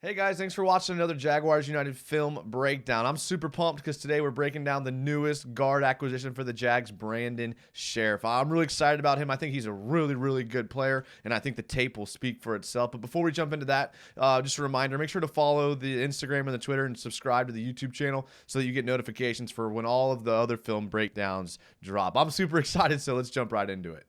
Hey guys, thanks for watching another Jaguars United film breakdown. I'm super pumped because today we're breaking down the newest guard acquisition for the Jags, Brandon Scherff. I'm really excited about him. I think he's a really good player, and I think the tape will speak for itself. But before we jump into that, just a reminder, make sure to follow the Instagram and the Twitter and subscribe to the YouTube channel so that you get notifications for when all of the other film breakdowns drop. I'm super excited, so let's jump right into it.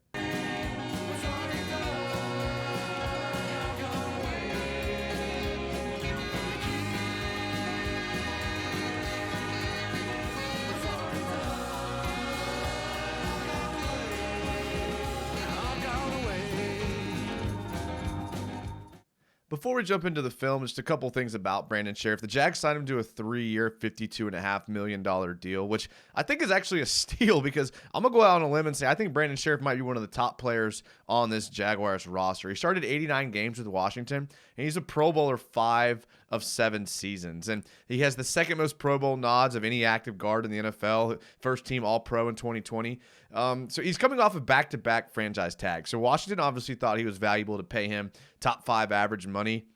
Before we jump into the film, just a couple things about Brandon Scherff. The Jags signed him to a 3-year, $52.5 million deal, which I think is actually a steal because I'm going to go out on a limb and say I think Brandon Scherff might be one of the top players on this Jaguars roster. He started 89 games with Washington, and he's a Pro Bowler 5 of 7 seasons. And he has the second most Pro Bowl nods of any active guard in the NFL, first team All-Pro in 2020. So he's coming off of back-to-back franchise tags. So Washington obviously thought he was valuable to pay him top 5 average money.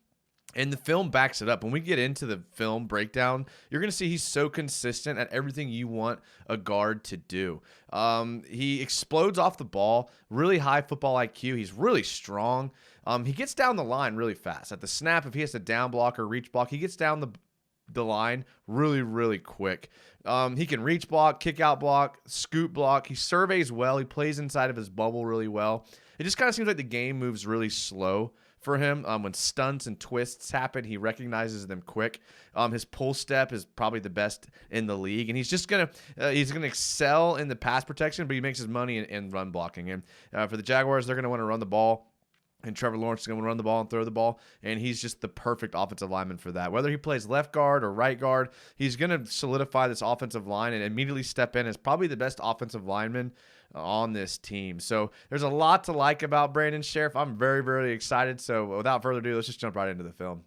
And the film backs it up. When we get into the film breakdown, you're going to see he's so consistent at everything you want a guard to do. He explodes off the ball, really high football IQ. He's really strong. He gets down the line really fast. At the snap, if he has to down block or reach block, he gets down the line really quick. He can reach block, kick out block, scoop block. He surveys well. He plays inside of his bubble really well. It just kind of seems like the game moves really slow for him. When stunts and twists happen, he recognizes them quick. His pull step is probably the best in the league, and he's gonna excel in the pass protection, but he makes his money in run blocking. And for the Jaguars, they're gonna want to run the ball. And Trevor Lawrence is going to run the ball and throw the ball, and he's just the perfect offensive lineman for that. Whether he plays left guard or right guard, he's going to solidify this offensive line and immediately step in as probably the best offensive lineman on this team. So there's a lot to like about Brandon Scherff. I'm very excited. So without further ado, let's just jump right into the film.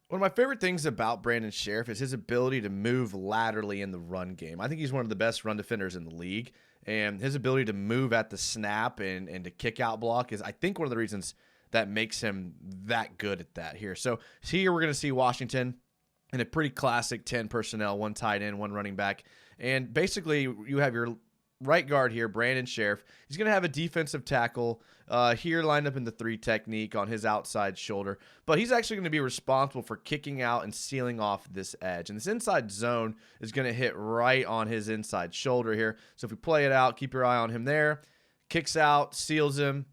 One of my favorite things about Brandon Scherff is his ability to move laterally in the run game. I think he's one of the best run defenders in the league, and his ability to move at the snap and to kick out block is, I think, one of the reasons that makes him that good at that here. So here we're going to see Washington in a pretty classic 10 personnel, one tight end, one running back. And basically you have your right guard here, Brandon Scherff. He's going to have a defensive tackle here lined up in the 3 technique on his outside shoulder. But he's actually going to be responsible for kicking out and sealing off this edge. And this inside zone is going to hit right on his inside shoulder here. So if we play it out, keep your eye on him there. Kicks out, seals him,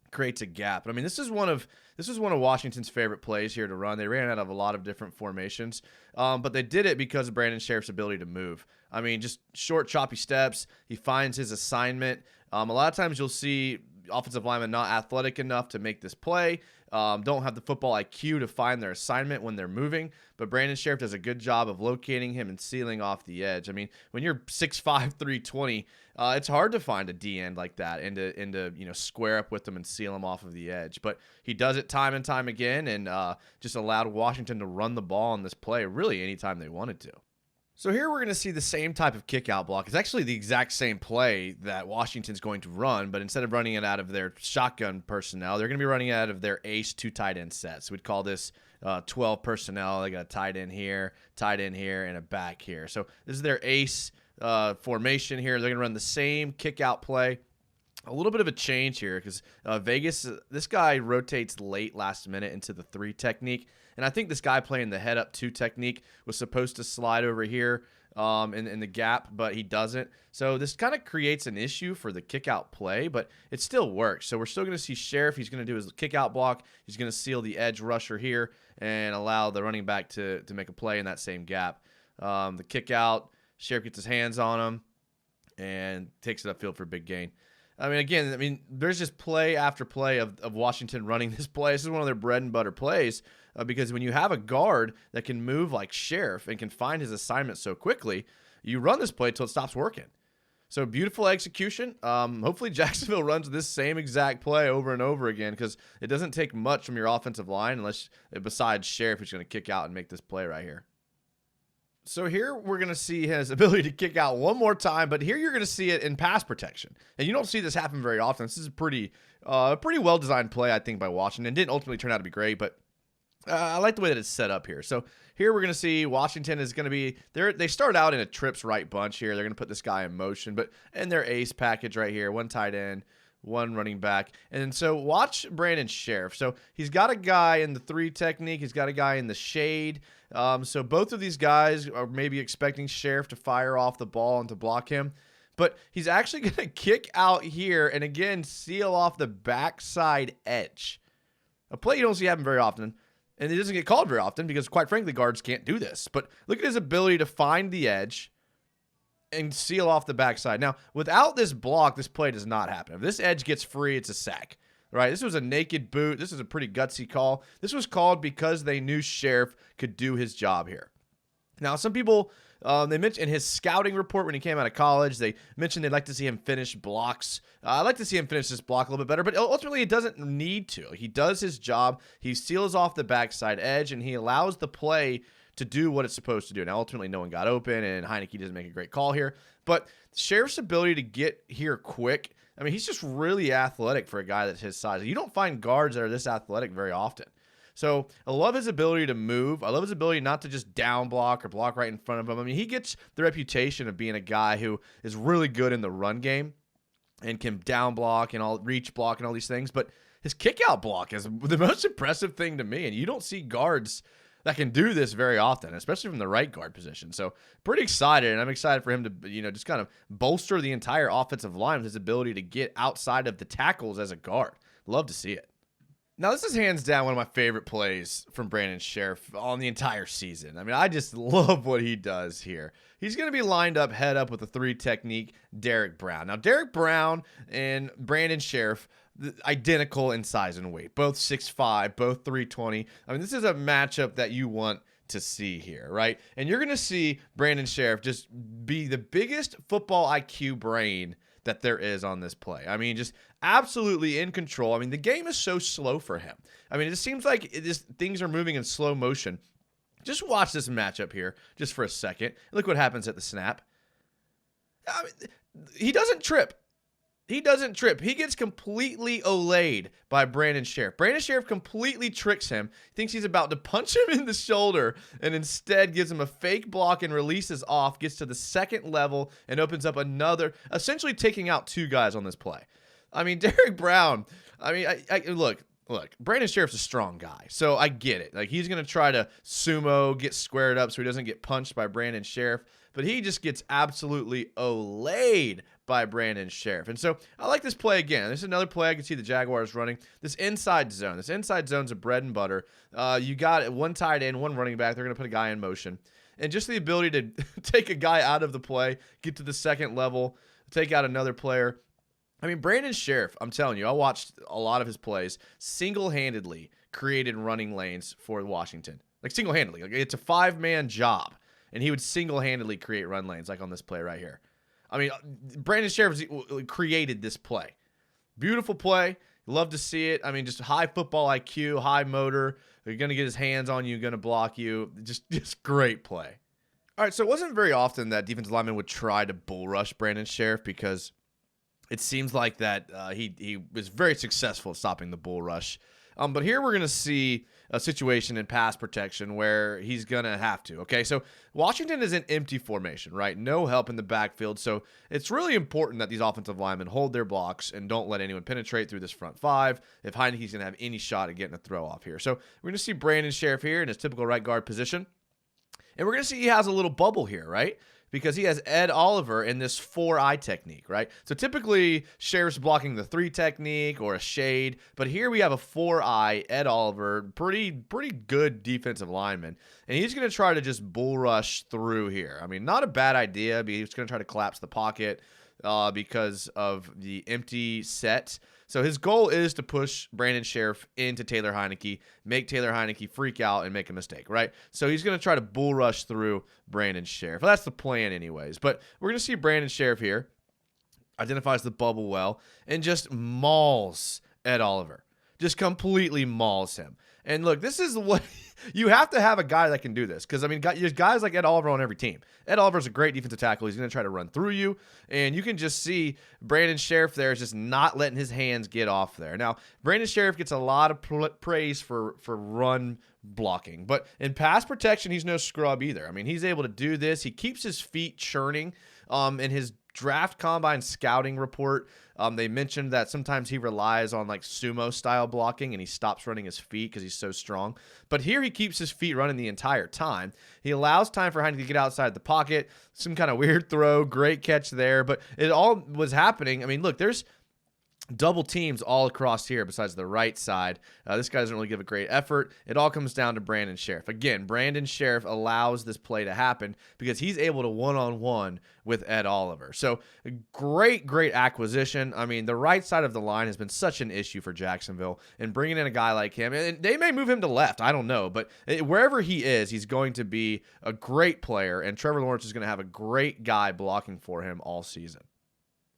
creates a gap. I mean, this is one of Washington's favorite plays here to run. They ran out of a lot of different formations, but they did it because of Brandon Scherff's ability to move. I mean, just short, choppy steps. He finds his assignment. A lot of times you'll see offensive linemen not athletic enough to make this play, don't have the football IQ to find their assignment when they're moving, but Brandon Scherff does a good job of locating him and sealing off the edge. I mean, when you're 6'5", 320, it's hard to find a D end like that and to square up with them and seal them off of the edge. But he does it time and time again, and just allowed Washington to run the ball on this play really anytime they wanted to. So here we're going to see the same type of kick-out block. It's actually the exact same play that Washington's going to run, but instead of running it out of their shotgun personnel, they're going to be running it out of their ace 2 tight end sets. We'd call this 12 personnel. They got a tight end here, and a back here. So this is their ace formation here. They're going to run the same kick-out play. A little bit of a change here because Vegas, this guy rotates late last minute into the 3 technique. And I think this guy playing the head up 2 technique was supposed to slide over here in the gap, but he doesn't. So this kind of creates an issue for the kick out play, but it still works. So we're still going to see Scherff. He's going to do his kick out block. He's going to seal the edge rusher here and allow the running back to make a play in that same gap. The kick out, Scherff gets his hands on him and takes it upfield for a big gain. There's just play after play of Washington running this play. This is one of their bread and butter plays because when you have a guard that can move like Scherff and can find his assignment so quickly, you run this play until it stops working. So beautiful execution. Hopefully Jacksonville runs this same exact play over and over again because it doesn't take much from your offensive line besides Scherff, who's going to kick out and make this play right here. So here we're going to see his ability to kick out one more time, but here you're going to see it in pass protection. And you don't see this happen very often. This is a pretty well-designed play, I think, by Washington. It didn't ultimately turn out to be great, but I like the way that it's set up here. So here we're going to see Washington is going to be there. They start out in a trips right bunch here. They're going to put this guy in motion, but in their ace package right here, one tight end, one running back. And so watch Brandon Scherff. So he's got a guy in the 3 technique. He's got a guy in the shade. So both of these guys are maybe expecting Scherff to fire off the ball and to block him. But he's actually going to kick out here and again seal off the backside edge. A play you don't see happen very often. And it doesn't get called very often because, quite frankly, guards can't do this. But look at his ability to find the edge and seal off the backside. Now, without this block, this play does not happen. If this edge gets free, it's a sack. Right? This was a naked boot. This is a pretty gutsy call. This was called because they knew Scherff could do his job here. Now, some people, they mentioned in his scouting report when he came out of college, they mentioned they'd like to see him finish blocks. I'd like to see him finish this block a little bit better, but ultimately he doesn't need to. He does his job. He seals off the backside edge, and he allows the play to do what it's supposed to do. Now, ultimately, no one got open, and Heineke doesn't make a great call here. But Scherff's ability to get here quick, I mean, he's just really athletic for a guy that's his size. You don't find guards that are this athletic very often. So I love his ability to move. I love his ability not to just down block or block right in front of him. I mean, he gets the reputation of being a guy who is really good in the run game and can down block and all reach block and all these things. But his kick out block is the most impressive thing to me. And you don't see guards that can do this very often, especially from the right guard position. So pretty excited, and I'm excited for him to, just kind of bolster the entire offensive line with his ability to get outside of the tackles as a guard. Love to see it. Now, this is hands down one of my favorite plays from Brandon Scherff on the entire season. I mean, I just love what he does here. He's going to be lined up head up with a 3 technique, Derek Brown. Now, Derek Brown and Brandon Scherff, identical in size and weight, both 6'5", both 320. I mean, this is a matchup that you want to see here, right? And you're going to see Brandon Scherff just be the biggest football IQ brain that there is on this play. I mean, just absolutely in control. I mean, the game is so slow for him. I mean, it just seems like things are moving in slow motion. Just watch this matchup here just for a second. Look what happens at the snap. I mean, he doesn't trip. He doesn't trip. He gets completely olayed by Brandon Scherff. Brandon Scherff completely tricks him. Thinks he's about to punch him in the shoulder and instead gives him a fake block and releases off, gets to the second level and opens up another, essentially taking out 2 guys on this play. I mean, Derek Brown, I mean, look, Brandon Scherff's a strong guy, so I get it. Like, he's going to try to sumo, get squared up so he doesn't get punched by Brandon Scherff, but he just gets absolutely olayed by Brandon Scherff. And so I like this play again. This is another play I can see the Jaguars running. This inside zone. This inside zone's a bread and butter. You got one tight end, one running back. They're going to put a guy in motion. And just the ability to take a guy out of the play, get to the second level, take out another player. I mean, Brandon Scherff, I'm telling you, I watched a lot of his plays, single-handedly created running lanes for Washington. Like, single-handedly. Like, it's a 5-man job, and he would single-handedly create run lanes like on this play right here. I mean, Brandon Scherff created this play. Beautiful play. Love to see it. I mean, just high football IQ, high motor. They're going to get his hands on you, going to block you. Just great play. All right, so it wasn't very often that defensive linemen would try to bull rush Brandon Scherff because it seems like that he was very successful at stopping the bull rush. But here we're going to see a situation in pass protection where he's going to have to. Okay, so Washington is in empty formation, right? No help in the backfield. So it's really important that these offensive linemen hold their blocks and don't let anyone penetrate through this front 5 if Heineke's going to have any shot at getting a throw off here. So we're going to see Brandon Scherff here in his typical right guard position. And we're going to see he has a little bubble here, right? Because he has Ed Oliver in this 4-eye technique, right? So typically, Scherff's blocking the 3 technique or a shade, but here we have a 4-eye Ed Oliver, pretty good defensive lineman, and he's going to try to just bull rush through here. I mean, not a bad idea, but he's going to try to collapse the pocket because of the empty set. So his goal is to push Brandon Scherff into Taylor Heineke, make Taylor Heineke freak out and make a mistake, right? So he's going to try to bull rush through Brandon Scherff. Well, that's the plan anyways. But we're going to see Brandon Scherff here, identifies the bubble well, and just mauls Ed Oliver. just completely mauls him. And look, this is what you have to have a guy that can do this. Because, I mean, there's guys like Ed Oliver on every team. Ed Oliver's a great defensive tackle. He's going to try to run through you. And you can just see Brandon Scherff there is just not letting his hands get off there. Now, Brandon Scherff gets a lot of praise for run blocking. But in pass protection, he's no scrub either. I mean, he's able to do this. He keeps his feet churning. In his draft combine scouting report, they mentioned that sometimes he relies on like sumo style blocking and he stops running his feet because he's so strong. But here he keeps his feet running the entire time. He allows time for Heineke to get outside the pocket. Some kind of weird throw, great catch there. But it all was happening. I mean, look, there's double teams all across here besides the right side. This guy doesn't really give a great effort. It all comes down to Brandon Scherff. Again, Brandon Scherff allows this play to happen because he's able to one-on-one with Ed Oliver. So great acquisition. I mean, the right side of the line has been such an issue for Jacksonville, and bringing in a guy like him, and they may move him to left, I don't know, but wherever he is, he's going to be a great player, and Trevor Lawrence is going to have a great guy blocking for him all season.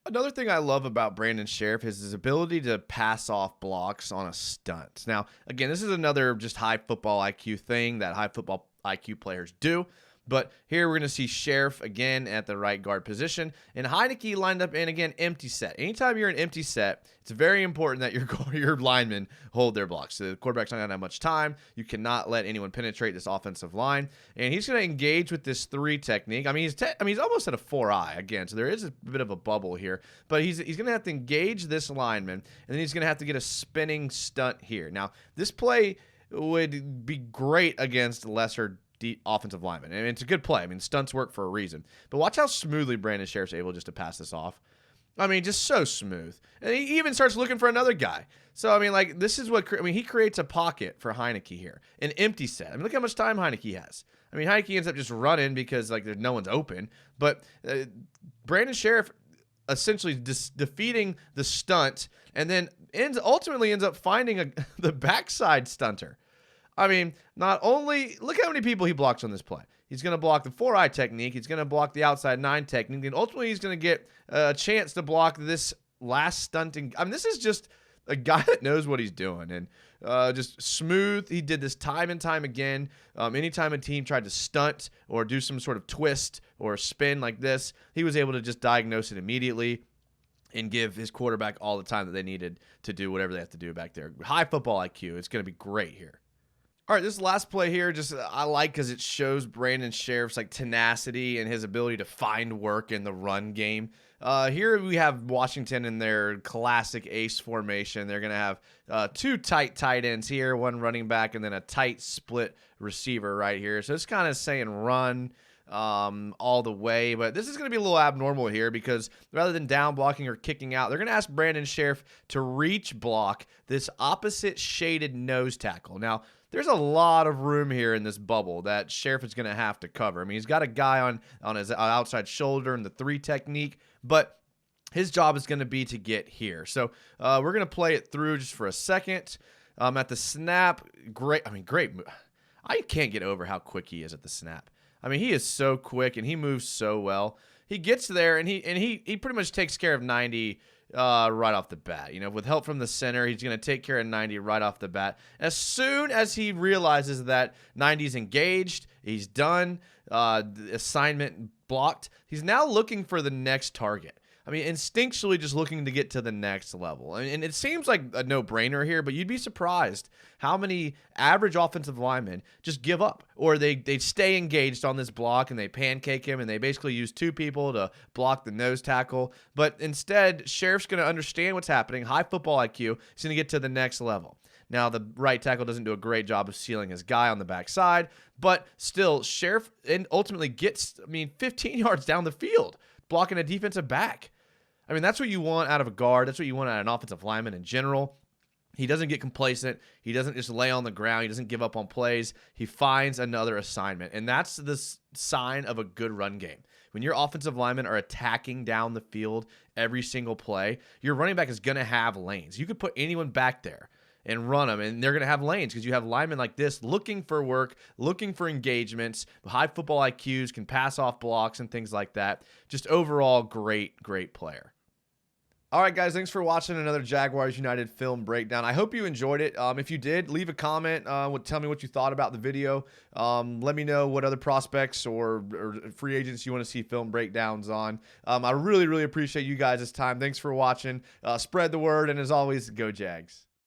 Another thing I love about Brandon Scherff is his ability to pass off blocks on a stunt. Now, again, this is another just high football IQ thing that high football IQ players do. But here we're going to see Scherff again at the right guard position. And Heineke lined up in, again, empty set. Anytime you're in empty set, it's very important that your linemen hold their blocks. So the quarterback's not going to have much time. You cannot let anyone penetrate this offensive line. And he's going to engage with this 3 technique. I mean, he's almost at a 4-eye again, so there is a bit of a bubble here. But he's going to have to engage this lineman, and then he's going to have to get a spinning stunt here. Now, this play would be great against lesser offensive lineman. And it's a good play. I mean, stunts work for a reason. But watch how smoothly Brandon Scherff's able just to pass this off. I mean, just so smooth. And he even starts looking for another guy. So, I mean, like, this is what, he creates a pocket for Heineke here. An empty set. I mean, look how much time Heineke has. I mean, Heineke ends up just running because, like, there's no one's open. But Brandon Scherff essentially defeating the stunt and then ultimately ends up finding the backside stunter. I mean, not only, look how many people he blocks on this play. He's going to block the 4-eye technique. He's going to block the outside 9 technique. And ultimately, he's going to get a chance to block this last stunting. I mean, this is just a guy that knows what he's doing. And just smooth. He did this time and time again. Anytime a team tried to stunt or do some sort of twist or spin like this, he was able to just diagnose it immediately and give his quarterback all the time that they needed to do whatever they have to do back there. High football IQ. It's going to be great here. All right, this last play here, just I like because it shows Brandon Scherff's like tenacity and his ability to find work in the run game. Here we have Washington in their classic ace formation. They're going to have 2 tight ends here, 1 running back, and then a tight split receiver right here. So it's kind of saying run all the way, but this is going to be a little abnormal here because rather than down blocking or kicking out, they're going to ask Brandon Scherff to reach block this opposite shaded nose tackle. Now, there's a lot of room here in this bubble that Scherff is going to have to cover. I mean, he's got a guy on his outside shoulder in the 3 technique, but his job is going to be to get here. So we're going to play it through just for a second. At the snap, great. I can't get over how quick he is at the snap. I mean, he is so quick and he moves so well. He gets there and he pretty much takes care of 90 right off the bat. You know, with help from the center, he's going to take care of 90 right off the bat. As soon as he realizes that 90's engaged, he's done, the assignment blocked, he's now looking for the next target. I mean, instinctually just looking to get to the next level. And it seems like a no-brainer here, but you'd be surprised how many average offensive linemen just give up. Or they stay engaged on this block and they pancake him and they basically use 2 people to block the nose tackle. But instead, Scherff's going to understand what's happening. High football IQ. He's going to get to the next level. Now, the right tackle doesn't do a great job of sealing his guy on the backside, but still, Scherff ultimately gets, 15 yards down the field, blocking a defensive back. I mean, that's what you want out of a guard. That's what you want out of an offensive lineman in general. He doesn't get complacent. He doesn't just lay on the ground. He doesn't give up on plays. He finds another assignment, and that's the sign of a good run game. When your offensive linemen are attacking down the field every single play, your running back is going to have lanes. You could put anyone back there and run them, and they're going to have lanes because you have linemen like this looking for work, looking for engagements, high football IQs, can pass off blocks and things like that. Just overall great player. All right, guys, thanks for watching another Jaguars United film breakdown. I hope you enjoyed it. If you did, leave a comment. Tell me what you thought about the video. Let me know what other prospects or free agents you want to see film breakdowns on. I really, really appreciate you guys' time. Thanks for watching. Spread the word, and as always, go Jags.